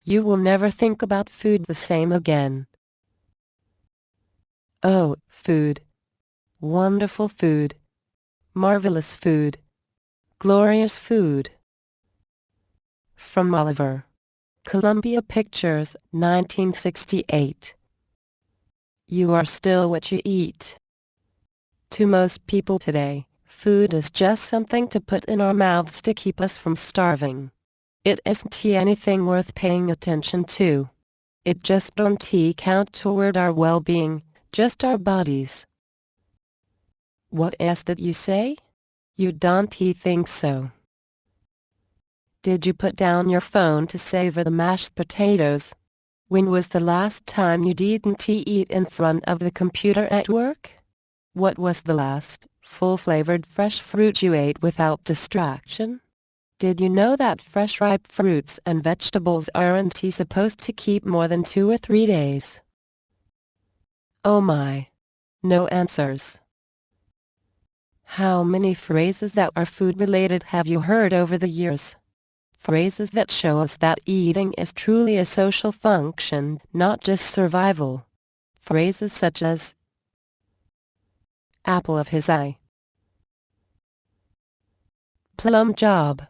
You will never think about food the same again. Oh, food. Wonderful food. Marvelous food. Glorious food. From Oliver. Columbia Pictures, 1968. You are still what you eat. To most people today, food is just something to put in our mouths to keep us from starving. It isn't anything worth paying attention to. It just don't count toward our well-being, just our bodies. What is that you say? You don't think so. Did you put down your phone to savor the mashed potatoes? When was the last time you didn't eat in front of the computer at work? What was the last full-flavored fresh fruit you ate without distraction? Did you know that fresh ripe fruits and vegetables aren't supposed to keep more than 2 or 3 days? Oh my. No answers. How many phrases that are food-related have you heard over the years? Phrases that show us that eating is truly a social function, not just survival. Phrases such as apple of his eye, plum job,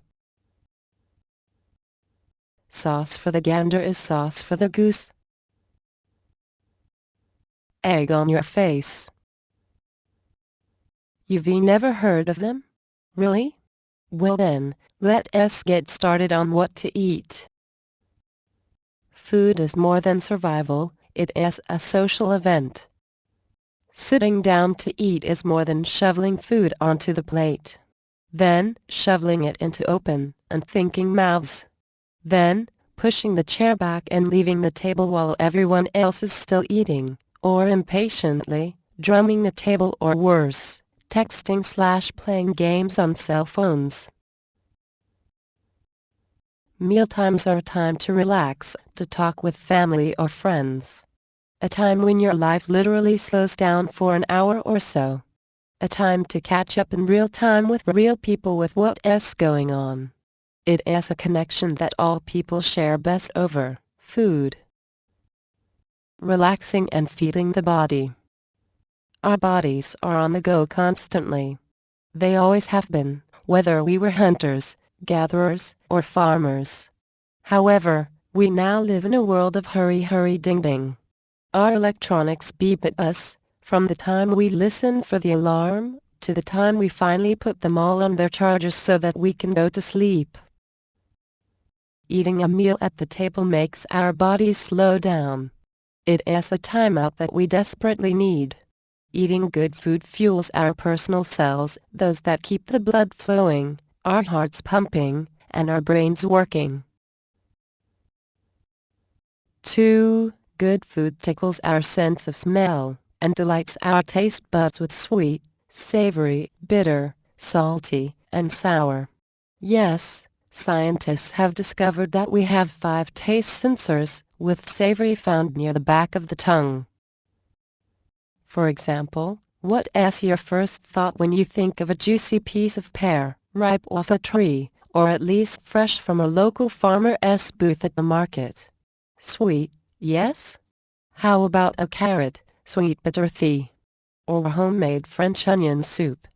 sauce for the gander is sauce for the goose, egg on your face. You've never heard of them? Really? Well then, let us get started on what to eat. Food is more than survival, it is a social event. Sitting down to eat is more than shoveling food onto the plate. Then, shoveling it into open, unthinking mouths. Then, pushing the chair back and leaving the table while everyone else is still eating, or impatiently, drumming the table or worse, texting/playing games on cell phones. Mealtimes are a time to relax, to talk with family or friends. A time when your life literally slows down for an hour or so. A time to catch up in real time with real people with what is going on. It is a connection that all people share best over food. Relaxing and feeding the body. Our bodies are on the go constantly. They always have been, whether we were hunters, gatherers, or farmers. However, we now live in a world of hurry ding ding. Our electronics beep at us, from the time we listen for the alarm, to the time we finally put them all on their chargers so that we can go to sleep. Eating a meal at the table makes our bodies slow down. It is a timeout that we desperately need. Eating good food fuels our personal cells, those that keep the blood flowing, our hearts pumping, and our brains working. 2. Good food tickles our sense of smell, and delights our taste buds with sweet, savory, bitter, salty, and sour. Yes, scientists have discovered that we have 5 taste sensors, with savory found near the back of the tongue. For example, what is your first thought when you think of a juicy piece of pear, ripe off a tree, or at least fresh from a local farmer's booth at the market? Sweet, yes? How about a carrot, sweet but earthy? Or homemade French onion soup?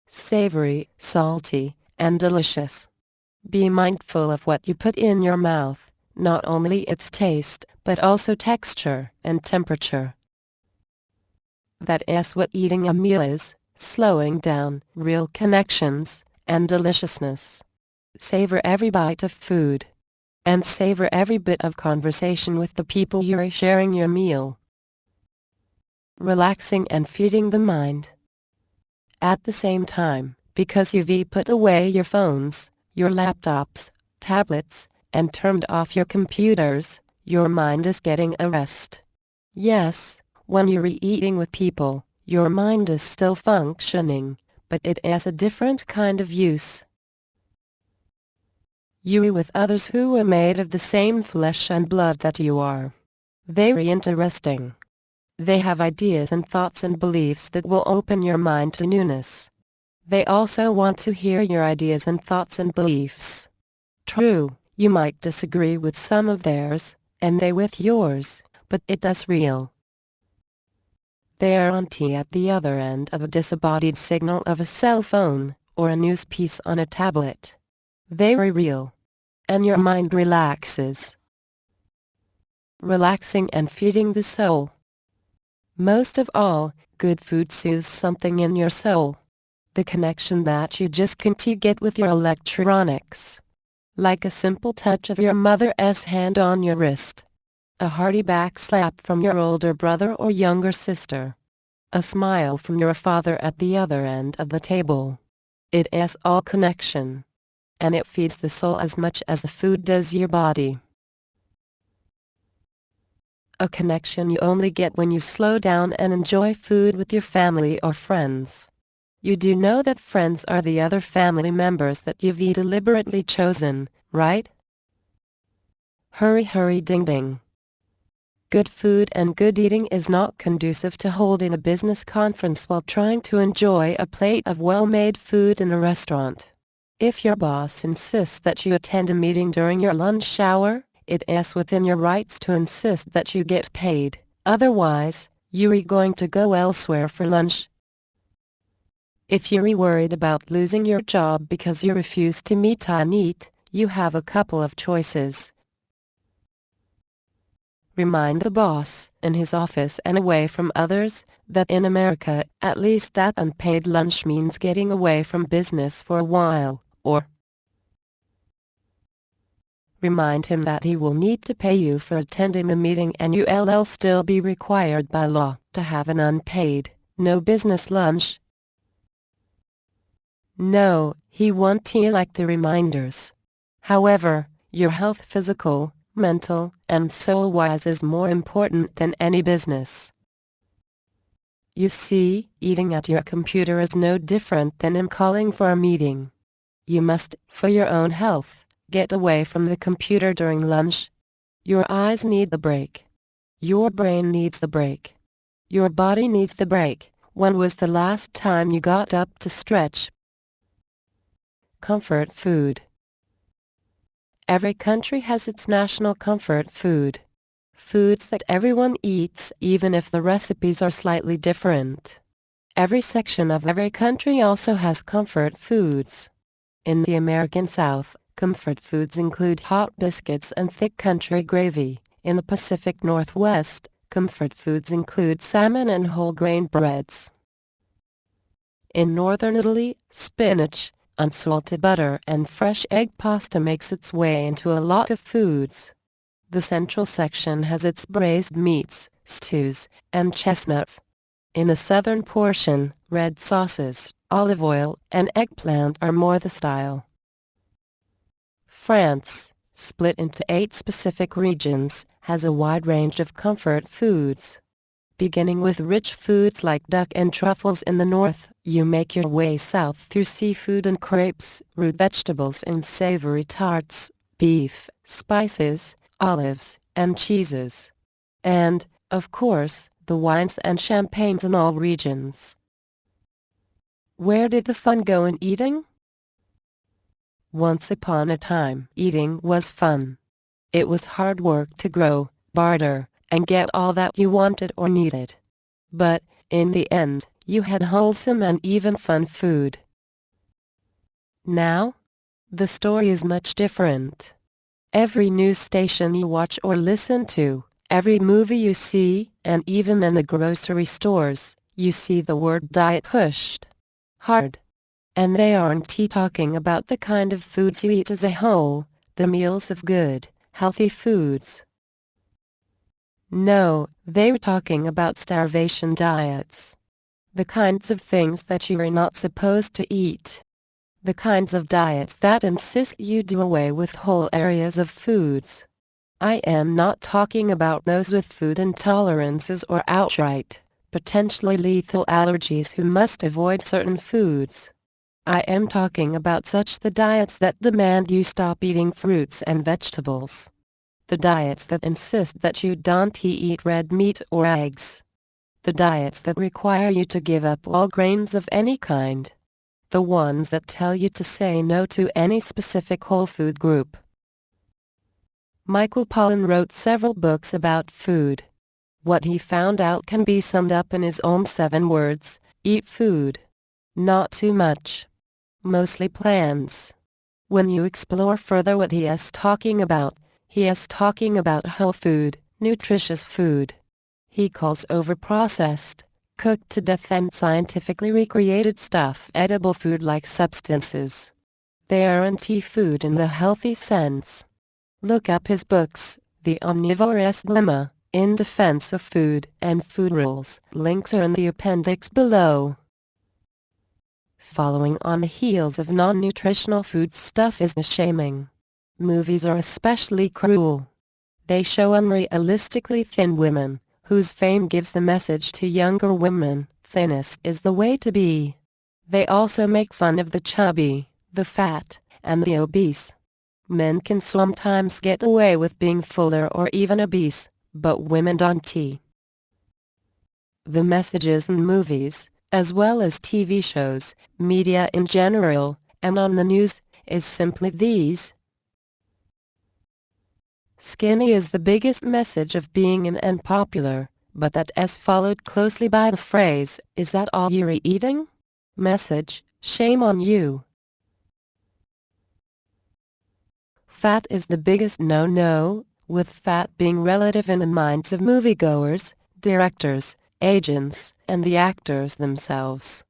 Savory, salty, and delicious. Be mindful of what you put in your mouth, not only its taste, but also texture and temperature. That is what eating a meal is, slowing down, real connections, and deliciousness. Savor every bite of food. And savor every bit of conversation with the people you're sharing your meal. Relaxing and feeding the mind. At the same time, because you've put away your phones, your laptops, tablets, and turned off your computers, your mind is getting a rest. Yes, when you're eating with people, your mind is still functioning, but it is a different kind of use. You eat with others who are made of the same flesh and blood that you are. Very interesting. They have ideas and thoughts and beliefs that will open your mind to newness. They also want to hear your ideas and thoughts and beliefs. True, You might disagree with some of theirs, and they with yours, but it is real. They are on T at the other end of a disembodied signal of a cell phone, or a news piece on a tablet. They are real. And your mind relaxes. Relaxing and feeding the soul. Most of all, good food soothes something in your soul. The connection that you just can't get with your electronics. Like a simple touch of your mother's hand on your wrist. A hearty back slap from your older brother or younger sister. A smile from your father at the other end of the table. It is all connection. And it feeds the soul as much as the food does your body. A connection you only get when you slow down and enjoy food with your family or friends. You do know that friends are the other family members that you've deliberately chosen, right? Hurry, hurry, ding ding. Good food and good eating is not conducive to holding a business conference while trying to enjoy a plate of well-made food in a restaurant. If your boss insists that you attend a meeting during your lunch hour, it is within your rights to insist that you get paid, otherwise, you're going to go elsewhere for lunch. If you're worried about losing your job because you refuse to meet and eat, you have a couple of choices. Remind the boss, in his office and away from others, that in America, at least that unpaid lunch means getting away from business for a while. Or remind him that he will need to pay you for attending the meeting and you'll still be required by law to have an unpaid, no business lunch. No, he won't like the reminders. However, your health physical, mental, and soul-wise is more important than any business. You see, eating at your computer is no different than in calling for a meeting. You must, for your own health, get away from the computer during lunch. Your eyes need the break. Your brain needs the break. Your body needs the break. When was the last time you got up to stretch? Comfort food. Every country has its national comfort food. Foods that everyone eats even if the recipes are slightly different. Every section of every country also has comfort foods. In the American South, comfort foods include hot biscuits and thick country gravy. In the Pacific Northwest, comfort foods include salmon and whole grain breads. In northern Italy, spinach, unsalted butter and fresh egg pasta makes its way into a lot of foods. The central section has its braised meats, stews, and chestnuts. In the southern portion, red sauces, olive oil, and eggplant are more the style. France, split into 8 specific regions, has a wide range of comfort foods. Beginning with rich foods like duck and truffles in the north, you make your way south through seafood and crepes, root vegetables and savory tarts, beef, spices, olives, and cheeses. And, of course, the wines and champagnes in all regions. Where did the fun go in eating? Once upon a time, eating was fun. It was hard work to grow, barter, and get all that you wanted or needed. But, in the end, you had wholesome and even fun food. Now? The story is much different. Every news station you watch or listen to, every movie you see, and even in the grocery stores, you see the word diet pushed hard. And they aren't talking about the kind of foods you eat as a whole, the meals of good, healthy foods. No, they're talking about starvation diets. The kinds of things that you are not supposed to eat. The kinds of diets that insist you do away with whole areas of foods. I am not talking about those with food intolerances or outright, potentially lethal allergies who must avoid certain foods. I am talking about such the diets that demand you stop eating fruits and vegetables. The diets that insist that you don't eat red meat or eggs. The diets that require you to give up all grains of any kind. The ones that tell you to say no to any specific whole food group. Michael Pollan wrote several books about food. What he found out can be summed up in his own 7 words: eat food. Not too much. Mostly plants. When you explore further what he is talking about whole food, nutritious food. He calls overprocessed, cooked to death and scientifically recreated stuff edible food-like substances. They aren't food in the healthy sense. Look up his books, The Omnivore's Dilemma, In Defense of Food, and Food Rules. Links are in the appendix below. Following on the heels of non-nutritional food stuff is the shaming. Movies are especially cruel. They show unrealistically thin women, whose fame gives the message to younger women, thinness is the way to be. They also make fun of the chubby, the fat, and the obese. Men can sometimes get away with being fuller or even obese, but women don't. The messages in movies, as well as TV shows, media in general, and on the news, is simply these. Skinny is the biggest message of being in and popular, but that is followed closely by the phrase, "Is that all you're eating?" Message, shame on you. Fat is the biggest no-no, with fat being relative in the minds of moviegoers, directors, agents, and the actors themselves.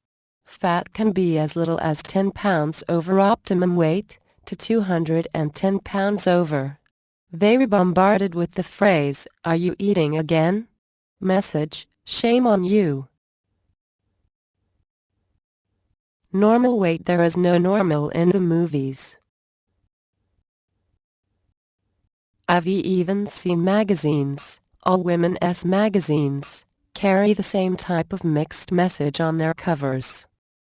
Fat can be as little as 10 pounds over optimum weight, to 210 pounds over. They were bombarded with the phrase, "Are you eating again?" Message, shame on you. Normal weight. There is no normal in the movies. I've even seen magazines, all women's magazines, carry the same type of mixed message on their covers.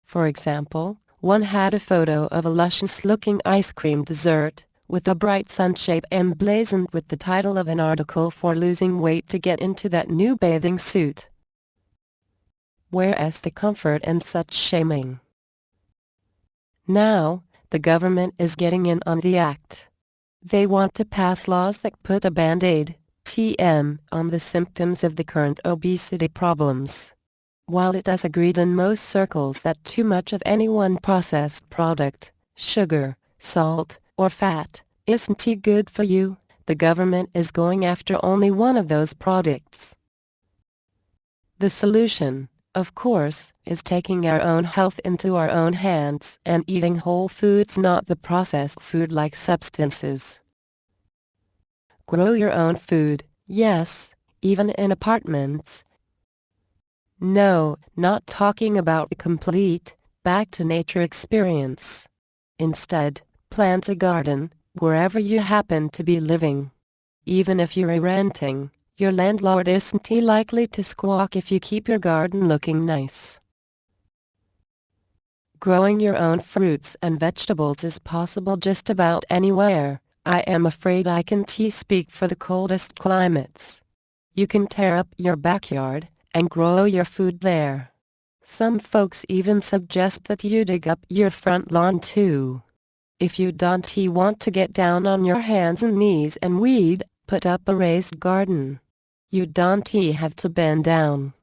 For example, one had a photo of a luscious-looking ice cream dessert, with a bright sun shape emblazoned with the title of an article for losing weight to get into that new bathing suit. Where is the comfort in such shaming? Now, the government is getting in on the act. They want to pass laws that put a Band-Aid, TM, on the symptoms of the current obesity problems. While it is agreed in most circles that too much of any one processed product, sugar, salt, or fat, isn't good for you, the government is going after only one of those products. The solution, of course, is taking our own health into our own hands and eating whole foods, not the processed food-like substances. Grow your own food, yes, even in apartments. No, not talking about a complete, back-to-nature experience. Instead, plant a garden, wherever you happen to be living. Even if you're renting, your landlord isn't likely to squawk if you keep your garden looking nice. Growing your own fruits and vegetables is possible just about anywhere. I am afraid I can't speak for the coldest climates. You can tear up your backyard and grow your food there. Some folks even suggest that you dig up your front lawn too. If you don't want to get down on your hands and knees and weed, put up a raised garden. You don't have to bend down.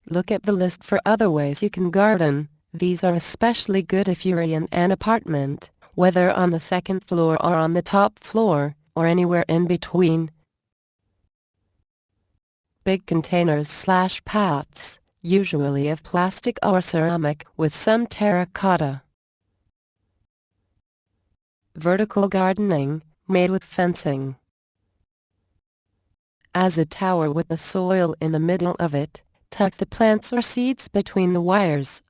Look at the list for other ways you can garden. These are especially good if you're in an apartment, whether on the second floor or on the top floor, or anywhere in between. Big containers/pots, usually of plastic or ceramic with some terracotta. Vertical gardening, made with fencing. As a tower with the soil in the middle of it, tuck the plants or seeds between the wires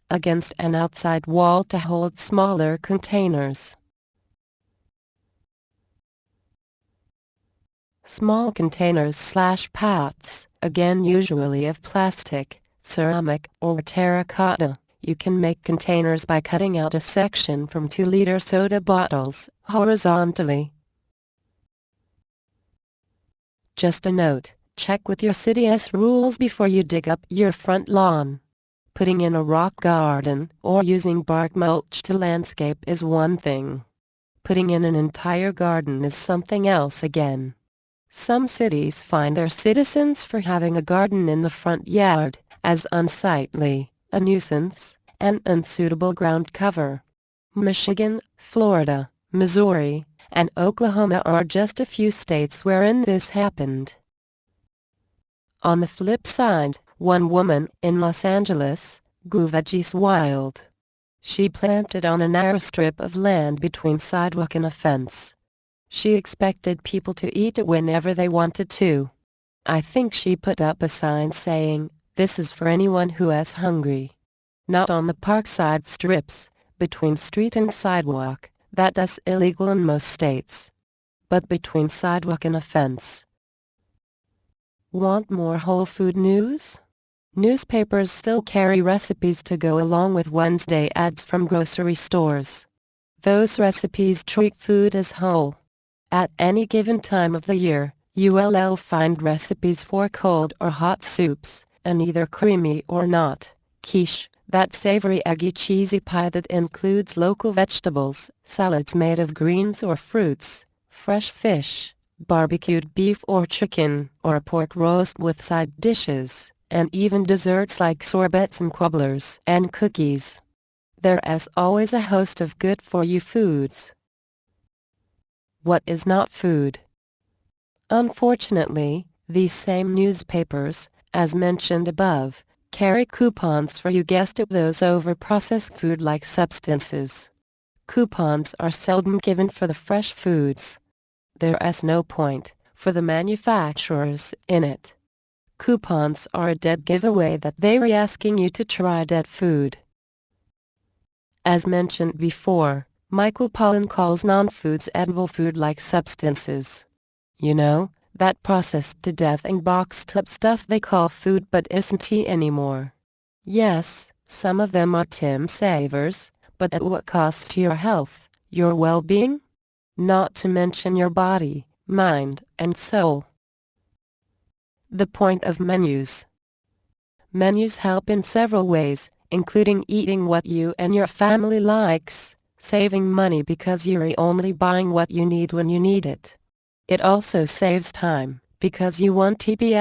against an outside wall to hold smaller containers. Small containers/pots, again usually of plastic, ceramic, or terracotta. You can make containers by cutting out a section from 2-liter soda bottles, horizontally. Just a note, check with your city's rules before you dig up your front lawn. Putting in a rock garden or using bark mulch to landscape is one thing. Putting in an entire garden is something else again. Some cities fine their citizens for having a garden in the front yard as unsightly, a nuisance, and unsuitable ground cover. Michigan, Florida, Missouri, and Oklahoma are just a few states wherein this happened. On the flip side, one woman in Los Angeles grew veggies wild. She planted on a narrow strip of land between sidewalk and a fence. She expected people to eat it whenever they wanted to. I think she put up a sign saying, "This is for anyone who is hungry." Not on the parkside strips, between street and sidewalk, that's illegal in most states. But between sidewalk and a fence. Want more whole food news? Newspapers still carry recipes to go along with Wednesday ads from grocery stores. Those recipes treat food as whole. At any given time of the year, you'll find recipes for cold or hot soups, and either creamy or not, quiche, that savory eggy cheesy pie that includes local vegetables, salads made of greens or fruits, fresh fish, barbecued beef or chicken, or a pork roast with side dishes, and even desserts like sorbets and cobblers and cookies. There's always a host of good-for-you foods. What is not food? Unfortunately, these same newspapers, as mentioned above, carry coupons for, you guessed it, those over-processed food-like substances. Coupons are seldom given for the fresh foods. There's no point, for the manufacturers, in it. Coupons are a dead giveaway that they're asking you to try dead food. As mentioned before, Michael Pollan calls non-foods edible food-like substances. You know, that processed to death and boxed up stuff they call food but isn't anymore. Yes, some of them are time savers, but at what cost to your health, your well-being? Not to mention your body, mind, and soul. The point of menus. Menus help in several ways, including eating what you and your family likes, saving money because you're only buying what you need when you need it. It also saves time, because you won't be